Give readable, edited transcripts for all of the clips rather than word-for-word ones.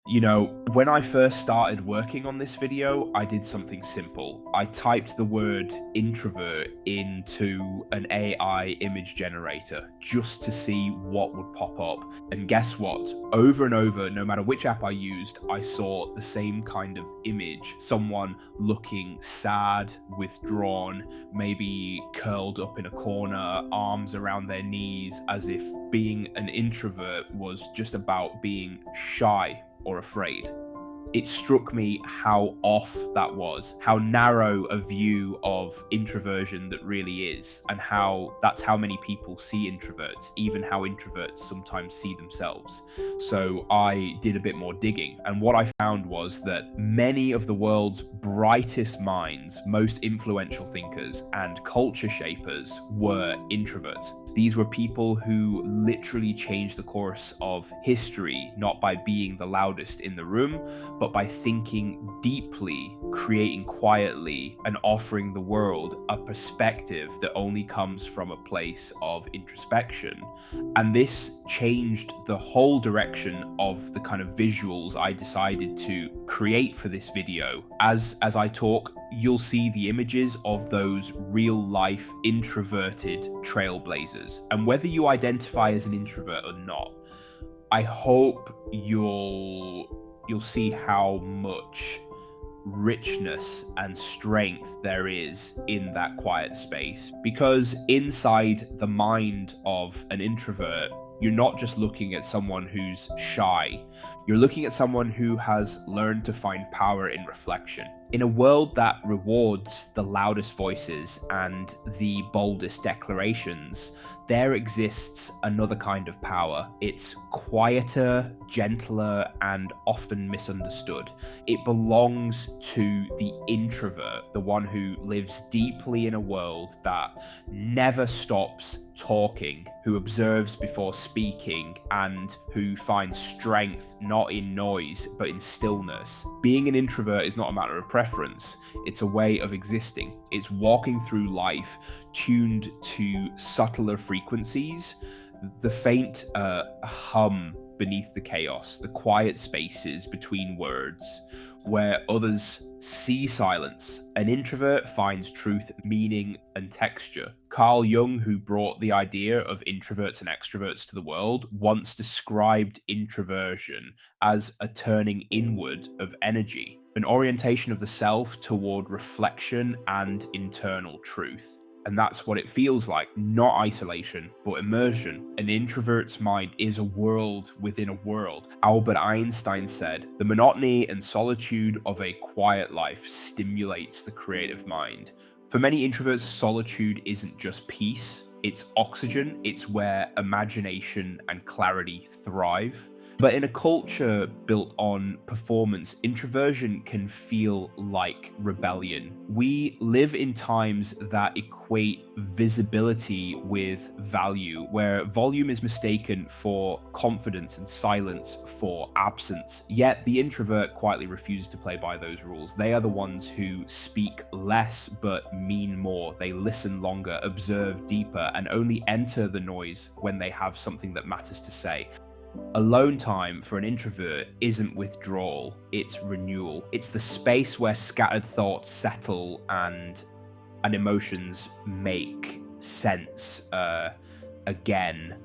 You know, when I first started working on this video, I did something simple. I typed the word introvert into an AI image generator just to see what would pop up. And guess what? Over and over, no matter which app I used, I saw the same kind of image. Someone looking sad, withdrawn, maybe curled up in a corner, arms around their knees, as if being an introvert was just about being shy or afraid. It struck me how off that was, how narrow a view of introversion that really is, and how that's how many people see introverts, even how introverts sometimes see themselves. So I did a bit more digging, and what I found was that many of the world's brightest minds, most influential thinkers, and culture shapers were introverts. These were people who literally changed the course of history, not by being the loudest in the room, but by thinking deeply, creating quietly, and offering the world a perspective that only comes from a place of introspection. And this changed the whole direction of the kind of visuals I decided to create for this video. As I talk, you'll see the images of those real-life introverted trailblazers. And whether you identify as an introvert or not, I hope you'll see how much richness and strength there is in that quiet space. Because inside the mind of an introvert, you're not just looking at someone who's shy, you're looking at someone who has learned to find power in reflection. In a world that rewards the loudest voices and the boldest declarations, there exists another kind of power. It's quieter, gentler, and often misunderstood. It belongs to the introvert, the one who lives deeply in a world that never stops talking, who observes before speaking, and who finds strength not in noise, but in stillness. Being an introvert is not a matter of preference. It's a way of existing. It's walking through life tuned to subtler frequencies, the faint hum beneath the chaos, the quiet spaces between words, where others see silence. An introvert finds truth, meaning, and texture. Carl Jung, who brought the idea of introverts and extroverts to the world, once described introversion as a turning inward of energy, an orientation of the self toward reflection and internal truth. And that's what it feels like, not isolation, but immersion. An introvert's mind is a world within a world. Albert Einstein said, "The monotony and solitude of a quiet life stimulates the creative mind." For many introverts, solitude isn't just peace, it's oxygen, it's where imagination and clarity thrive. But in a culture built on performance, introversion can feel like rebellion. We live in times that equate visibility with value, where volume is mistaken for confidence and silence for absence. Yet the introvert quietly refuses to play by those rules. They are the ones who speak less but mean more. They listen longer, observe deeper, and only enter the noise when they have something that matters to say. Alone time for an introvert isn't withdrawal, it's renewal. It's the space where scattered thoughts settle and emotions make sense again.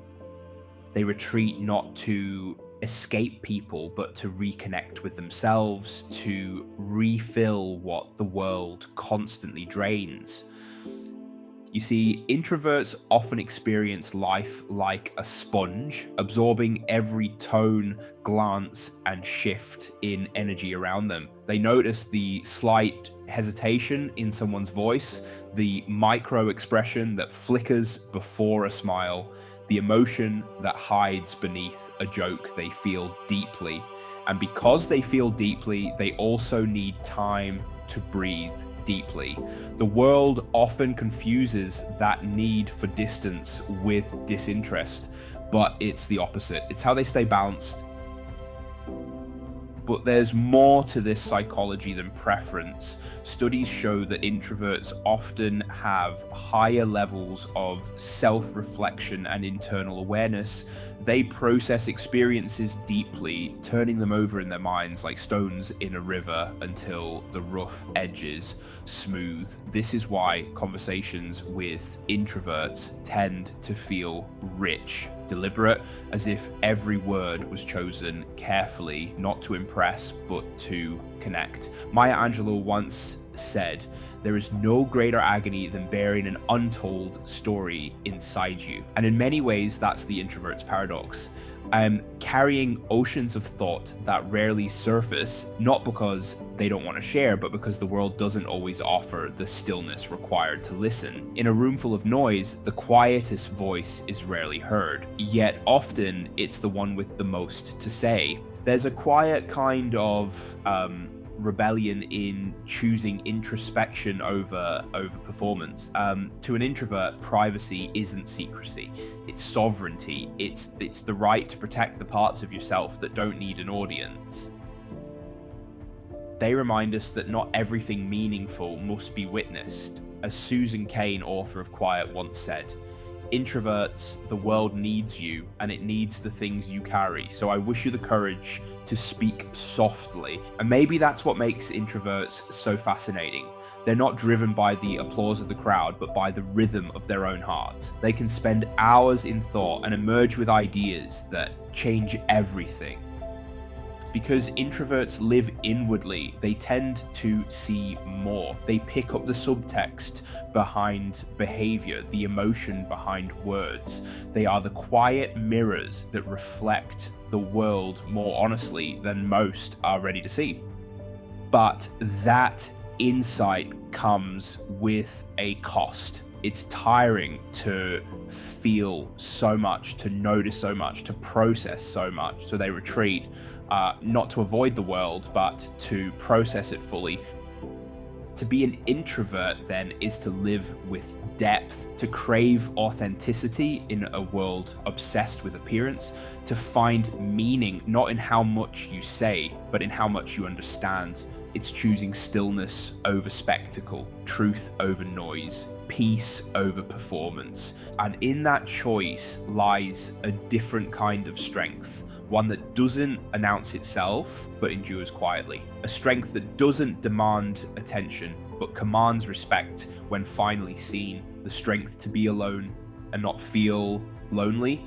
They retreat not to escape people, but to reconnect with themselves, to refill what the world constantly drains. You see, introverts often experience life like a sponge, absorbing every tone, glance, and shift in energy around them. They notice the slight hesitation in someone's voice, the micro expression that flickers before a smile, the emotion that hides beneath a joke. They feel deeply. And because they feel deeply, they also need time to breathe deeply. The world often confuses that need for distance with disinterest, but it's the opposite. It's how they stay balanced. But there's more to this psychology than preference. Studies show that introverts often have higher levels of self-reflection and internal awareness. They process experiences deeply, turning them over in their minds like stones in a river until the rough edges smooth. This is why conversations with introverts tend to feel rich, deliberate, as if every word was chosen carefully, not to impress, but to connect. Maya Angelou once said, "There is no greater agony than bearing an untold story inside you." And in many ways, that's the introvert's paradox. Carrying oceans of thought that rarely surface, not because they don't want to share, but because the world doesn't always offer the stillness required to listen. In a room full of noise, the quietest voice is rarely heard, yet often it's the one with the most to say. There's a quiet kind of rebellion in choosing introspection over performance. To an introvert, privacy isn't secrecy, it's sovereignty. It's the right to protect the parts of yourself that don't need an audience. They remind us that not everything meaningful must be witnessed. As Susan Cain, author of Quiet, once said, "Introverts, the world needs you, and it needs the things you carry. So I wish you the courage to speak softly." And maybe that's what makes introverts so fascinating. They're not driven by the applause of the crowd, but by the rhythm of their own heart. They can spend hours in thought and emerge with ideas that change everything. Because introverts live inwardly, they tend to see more. They pick up the subtext behind behavior, the emotion behind words. They are the quiet mirrors that reflect the world more honestly than most are ready to see. But that insight comes with a cost. It's tiring to feel so much, to notice so much, to process so much. So they retreat, not to avoid the world, but to process it fully. To be an introvert, then, is to live with depth, to crave authenticity in a world obsessed with appearance, to find meaning not in how much you say, but in how much you understand. It's choosing stillness over spectacle, truth over noise, peace over performance. And in that choice lies a different kind of strength, one that doesn't announce itself, but endures quietly. A strength that doesn't demand attention, but commands respect when finally seen. The strength to be alone and not feel lonely.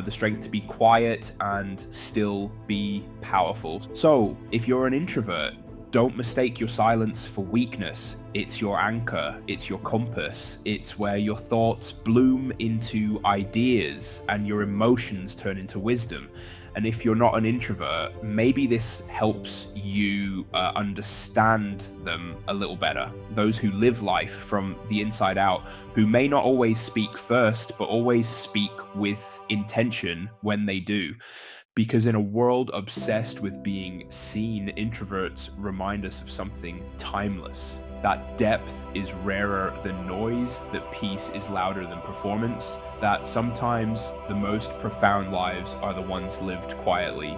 The strength to be quiet and still be powerful. So, if you're an introvert, don't mistake your silence for weakness. It's your anchor, it's your compass, it's where your thoughts bloom into ideas and your emotions turn into wisdom. And if you're not an introvert, maybe this helps you understand them a little better. Those who live life from the inside out, who may not always speak first, but always speak with intention when they do. Because in a world obsessed with being seen, introverts remind us of something timeless. That depth is rarer than noise, that peace is louder than performance, that sometimes the most profound lives are the ones lived quietly